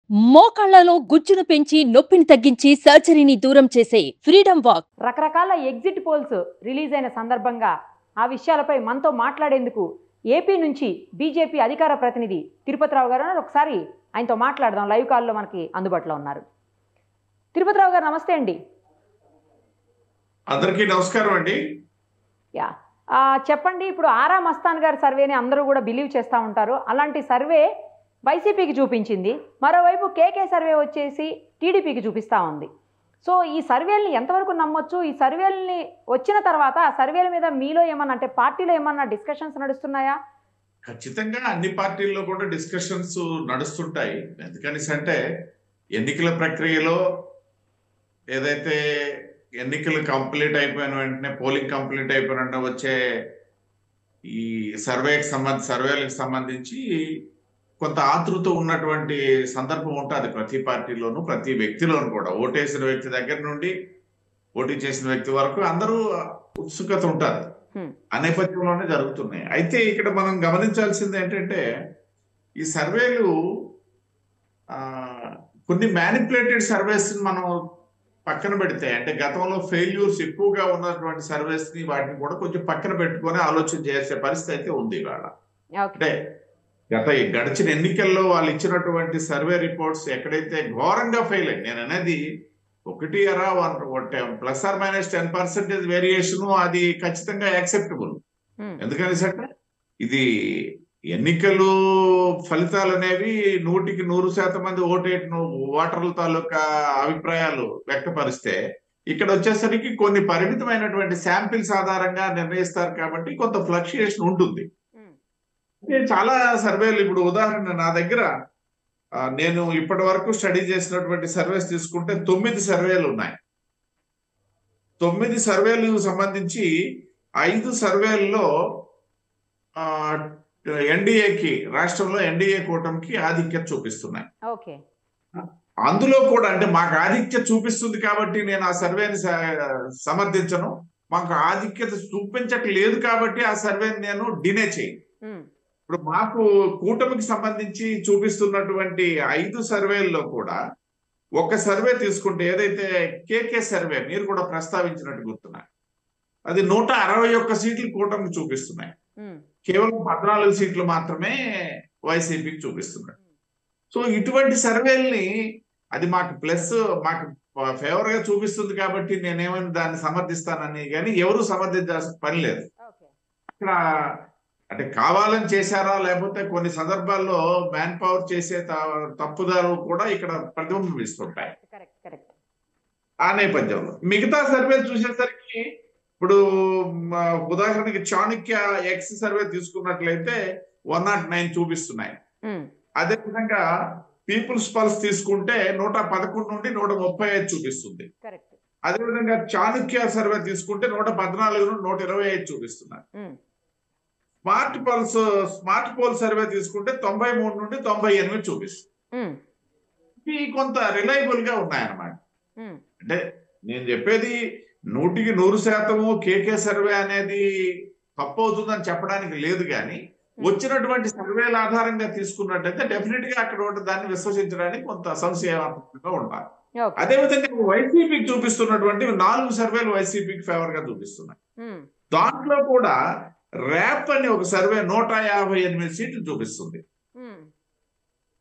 మోకాళ్లలో గుజ్జును పెంచి నొప్పిని తగ్గించి సర్జరీని దూరం చేసే ఫ్రీడమ్ వాక్. రకరకాల ఎగ్జిట్ పోల్స్ రిలీజ్ అయిన సందర్భంగా ఆ విషయాలపై మనతో మాట్లాడేందుకు ఏపీ నుంచి బీజేపీ అధికార ప్రతినిధి తిరుపతిరావు గారు ఒకసారి ఆయనతో మాట్లాడదాం. లైవ్ కాల్లో మనకి అందుబాటులో ఉన్నారు. తిరుపతిరావు గారు నమస్తే అండి. అందరికీ నమస్కారం అండి. యా చెప్పండి, ఇప్పుడు ఆరా మస్తాన్ గారి సర్వేని అందరూ కూడా బిలీవ్ చేస్తూ ఉంటారు. అలాంటి సర్వే వైసీపీకి చూపించింది, మరోవైపు కేకే సర్వే వచ్చేసి టీడీపీకి చూపిస్తూ ఉంది. సో ఈ సర్వేల్ని ఎంతవరకు నమ్మొచ్చు? ఈ సర్వేల్ని వచ్చిన తర్వాత ఆ సర్వేల మీద మీలో ఏమన్నా, అంటే పార్టీలో ఏమన్నా డిస్కషన్స్ నడుస్తున్నాయా? ఖచ్చితంగా అన్ని పార్టీల్లో కూడా డిస్కషన్స్ నడుస్తుంటాయి. ఎందుకని అంటే ఎన్నికల ప్రక్రియలో ఏదైతే ఎన్నికలు కంప్లీట్ అయిపోయిన వెంటనే, పోలింగ్ కంప్లీట్ అయిపోయిన వెంటనే వచ్చే ఈ సర్వేలకు సంబంధించి కొంత ఆతృత ఉన్నటువంటి సందర్భం ఉంటుంది ప్రతి పార్టీలోనూ, ప్రతి వ్యక్తిలోనూ కూడా. ఓటేసిన వ్యక్తి దగ్గర నుండి పోటీ చేసిన వ్యక్తి వరకు అందరూ ఉత్సుకత ఉంటుంది. ఆ నేపథ్యంలోనే జరుగుతున్నాయి. అయితే ఇక్కడ మనం గమనించాల్సింది ఏంటంటే, ఈ సర్వేలు కొన్ని మ్యానిపులేటెడ్ సర్వేస్ మనం పక్కన పెడితే, అంటే గతంలో ఫెయిల్యూర్స్ ఎక్కువగా ఉన్నటువంటి సర్వేస్ ని వాటిని కూడా కొంచెం పక్కన పెట్టుకొని ఆలోచన చేసే పరిస్థితి అయితే ఉంది ఇవాళ. అంటే గడిచిన ఎన్నికల్లో వాళ్ళు ఇచ్చినటువంటి సర్వే రిపోర్ట్స్ ఎక్కడైతే ఘోరంగా ఫెయిల్ అయ్యి, నేను అనేది +10% వేరియేషన్, అది ఖచ్చితంగా యాక్సెప్టబుల్. ఎందుకని అంటే ఇది ఎన్నికలు ఫలితాలు అనేవి 100% మంది ఓటర్ల తాలూకా అభిప్రాయాలు వ్యక్తపరిస్తే, ఇక్కడ వచ్చేసరికి కొన్ని పరిమితమైనటువంటి శాంపిల్స్ ఆధారంగా నిర్ణయిస్తారు కాబట్టి కొంత ఫ్లక్చుయేషన్ ఉంటుంది. చాలా సర్వేలు, ఇప్పుడు ఉదాహరణ నా దగ్గర నేను ఇప్పటి వరకు స్టడీ చేసినటువంటి సర్వేస్ తీసుకుంటే 9 సర్వేలు ఉన్నాయి. 9 సర్వేలు సంబంధించి 5 సర్వేల్లో ఎన్డీఏకి, రాష్ట్రంలో ఎన్డీఏ కూటమికి ఆధిక్యత చూపిస్తున్నాయి. అందులో కూడా, అంటే మాకు ఆధిక్యత చూపిస్తుంది కాబట్టి నేను ఆ సర్వేని సమర్థించను, మాకు ఆధిక్యత చూపించట్లేదు కాబట్టి ఆ సర్వేని నేను డినే చేయను. ఇప్పుడు మాకు కూటమికి సంబంధించి చూపిస్తున్నటువంటి 5 సర్వేల్లో కూడా ఒక సర్వే తీసుకుంటే, ఏదైతే కేకే సర్వే మీరు కూడా ప్రస్తావించినట్టు గుర్తున్నాయి, అది 161 సీట్లు కూటమికి చూపిస్తున్నాయి. కేవలం 14 సీట్లు మాత్రమే వైసీపీకి చూపిస్తున్నాయి. సో ఇటువంటి సర్వేల్ని, అది మాకు ఫేవర్ గా చూపిస్తుంది కాబట్టి నేనేమైనా దాన్ని సమర్థిస్తానని కానీ ఎవరు సమర్థించాల్సిన పని లేదు. ఇక్కడ అంటే కావాలని చేశారా, లేకపోతే కొన్ని సందర్భాల్లో మ్యాన్ పవర్ చేసే తప్పుదారు కూడా ఇక్కడ ప్రతిబింబిస్తుంటాయి. ఆ నేపథ్యంలో మిగతా సర్వేలు చూసేసరికి, ఇప్పుడు ఉదాహరణకి చాణక్య ఎక్స్ సర్వే తీసుకున్నట్లయితే 109 చూపిస్తున్నాయి. అదేవిధంగా పీపుల్స్ పల్స్ తీసుకుంటే 111 నుండి 135 చూపిస్తుంది. అదేవిధంగా చాణక్య సర్వే తీసుకుంటే 114 నుండి 125 చూపిస్తున్నారు. స్మార్ట్ పోల్ సర్వే తీసుకుంటే 93 నుండి 98 చూపిస్తుంది. ఇవి కొంత రిలయబుల్ గా ఉన్నాయన్నమాట. అంటే నేను చెప్పేది 100% కేకే సర్వే అనేది తప్పు అవుతుందని చెప్పడానికి లేదు, కానీ వచ్చినటువంటి సర్వేల ఆధారంగా తీసుకున్నట్టయితే డెఫినెట్ గా అక్కడ దాన్ని విశ్వసించడానికి కొంత సంశయాత్మకంగా ఉండాలి. అదేవిధంగా వైసీపీకి చూపిస్తున్నటువంటి 4 సర్వేలు వైసీపీకి ఫేవర్ గా చూపిస్తున్నాయి. దాంట్లో కూడా ర్యాప్ అని ఒక సర్వే 158 సీట్లు చూపిస్తుంది.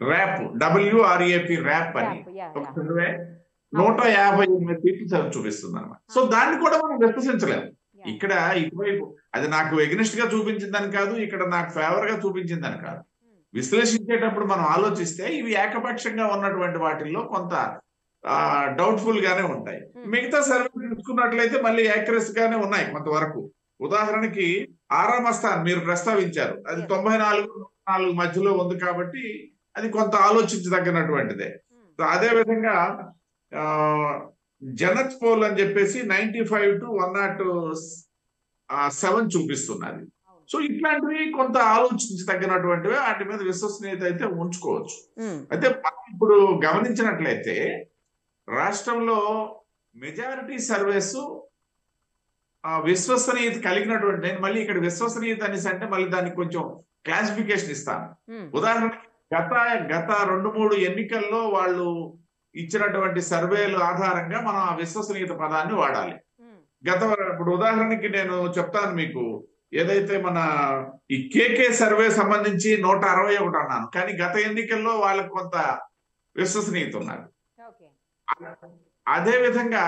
ర్యాప్, WRAP ర్యాప్ అని ఒక సర్వే 158 సీట్లు చూపిస్తుంది అన్నమాట. సో దాన్ని కూడా మనం విశ్వసించలేము. ఇక్కడ ఇటువైపు అది నాకు ఎగ్నెస్ట్ గా చూపించిందని కాదు, ఇక్కడ నాకు ఫేవర్ గా చూపించిందని కాదు. విశ్లేషించేటప్పుడు మనం ఆలోచిస్తే ఇవి ఏకపక్షంగా ఉన్నటువంటి వాటిల్లో కొంత డౌట్ఫుల్ గానే ఉంటాయి. మిగతా సర్వే చూసుకున్నట్లయితే మళ్ళీ యాక్యురస్ గానే ఉన్నాయి కొంతవరకు. ఉదాహరణకి ఆరా మస్తాన్ మీరు ప్రస్తావించారు, అది 94 మధ్యలో ఉంది కాబట్టి అది కొంత ఆలోచించదగినటువంటిదే. అదే విధంగా జనత్ పోల్ అని చెప్పేసి 95 to 107 చూపిస్తున్నది. సో ఇట్లాంటివి కొంత ఆలోచించదగినటువంటివి, వాటి మీద విశ్వసనీయత అయితే ఉంచుకోవచ్చు. అయితే ఇప్పుడు గమనించినట్లయితే రాష్ట్రంలో మెజారిటీ సర్వేస్ విశ్వసనీయత కలిగినటువంటి, నేను మళ్ళీ ఇక్కడ విశ్వసనీయత అనేసి అంటే మళ్ళీ దానికి కొంచెం క్లాసిఫికేషన్ ఇస్తాను. ఉదాహరణకి గత గత 2-3 ఎన్నికల్లో వాళ్ళు ఇచ్చినటువంటి సర్వేలు ఆధారంగా మనం ఆ విశ్వసనీయత పదాన్ని వాడాలి. ఇప్పుడు ఉదాహరణకి నేను చెప్తాను మీకు, ఏదైతే మన ఈ కేకే సర్వే సంబంధించి 161 అన్నాను, కానీ గత ఎన్నికల్లో వాళ్ళకి కొంత విశ్వసనీయత ఉన్నారు. అదే విధంగా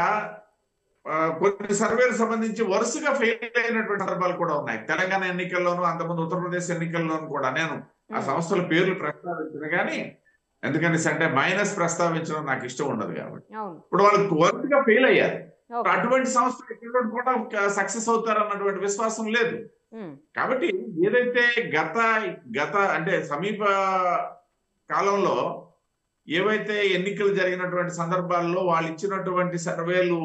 కొన్ని సర్వేలకు సంబంధించి వరుసగా ఫెయిల్ అయినటువంటి సందర్భాలు కూడా ఉన్నాయి. తెలంగాణ ఎన్నికల్లోనూ, అంతకుముందు ఉత్తరప్రదేశ్ ఎన్నికల్లోనూ కూడా. నేను ఆ సంస్థల పేర్లు ప్రస్తావించిన కానీ, ఎందుకని అంటే మైనస్ ప్రస్తావించడం నాకు ఇష్టం ఉండదు కాబట్టి. ఇప్పుడు వాళ్ళకి వరుసగా ఫెయిల్ అయ్యారు. అటువంటి సంస్థలు కూడా సక్సెస్ అవుతారు అన్నటువంటి విశ్వాసం లేదు. కాబట్టి ఏదైతే గత అంటే సమీప కాలంలో ఏవైతే ఎన్నికలు జరిగినటువంటి సందర్భాల్లో వాళ్ళు ఇచ్చినటువంటి సర్వేలు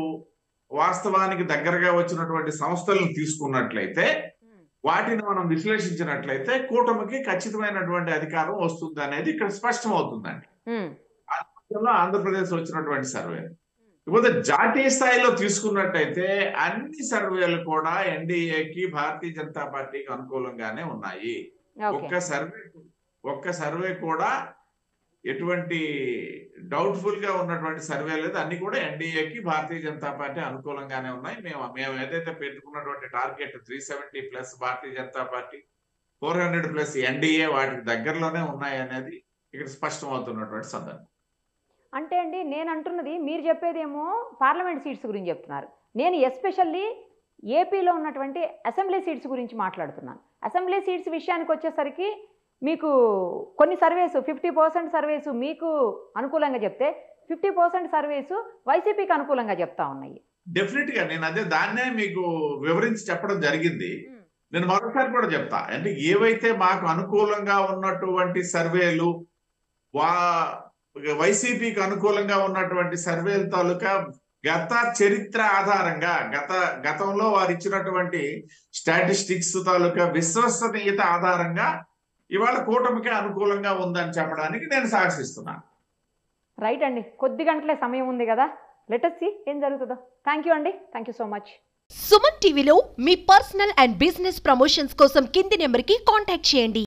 వాస్తవానికి దగ్గరగా వచ్చినటువంటి సంస్థలను తీసుకున్నట్లయితే, వాటిని మనం విశ్లేషించినట్లయితే కూటమికి ఖచ్చితమైనటువంటి అధికారం వస్తుంది అనేది ఇక్కడ స్పష్టం అవుతుందండి. ఆంధ్రప్రదేశ్ వచ్చినటువంటి సర్వే. ఇకపోతే జాతీయ స్థాయిలో తీసుకున్నట్టయితే అన్ని సర్వేలు కూడా ఎన్డీఏకి, భారతీయ జనతా పార్టీకి అనుకూలంగానే ఉన్నాయి. ఒక్క సర్వే కూడా ఎటువంటి డౌట్ఫుల్ గా ఉన్నటువంటి సర్వే లేదు. అన్ని కూడా ఎన్డీఏకి, భారతీయ జనతా పార్టీ అనుకూలంగానే ఉన్నాయి. మేము ఏదైతే పెట్టుకున్నటువంటి target 370+ Bharatiya Janata party, 400+ NDA వాటికి దగ్గరలోనే ఉన్నాయి అనేది ఇక్కడ స్పష్టం అవుతున్నటువంటి సందర్భం. అంటే అండి, నేను అంటున్నది, మీరు చెప్పేదేమో పార్లమెంట్ సీట్స్ గురించి చెప్తున్నారు. నేను ఎస్పెషల్లీ ఏపీలో ఉన్నటువంటి అసెంబ్లీ సీట్స్ గురించి మాట్లాడుతున్నాను. అసెంబ్లీ సీట్స్ విషయానికి వచ్చేసరికి మీకు కొన్ని సర్వేసు 50% సర్వేసు మీకు అనుకూలంగా చెప్తే 50% సర్వేసు వైసీపీకి అనుకూలంగా చెప్తా ఉన్నాయి. డెఫినెట్ గా నేను అదే దాన్నే మీకు వివరించి చెప్పడం జరిగింది. నేను మరోసారి కూడా చెప్తా, అంటే ఏవైతే మాకు అనుకూలంగా ఉన్నటువంటి సర్వేలు, వైసీపీకి అనుకూలంగా ఉన్నటువంటి సర్వేల తాలూకా గత చరిత్ర ఆధారంగా, గతంలో వారు ఇచ్చినటువంటి స్టాటిస్టిక్స్ తాలూకా విశ్వసనీయత ఆధారంగా ఇవాళ కూటమికి అనుకూలంగా ఉందని చెప్పడానికి నేను సాక్షిస్తున్నాను. రైట్ అండి, కొద్ది గంటలే సమయం ఉంది కదా, లెట్ us see ఏం జరుగుతుందో. థ్యాంక్ యూ అండి, thank you so much. Suman టీవీలో మీ పర్సనల్ అండ్ బిజినెస్ ప్రమోషన్స్ కోసం కింది నెంబర్కి కాంటాక్ట్ చేయండి.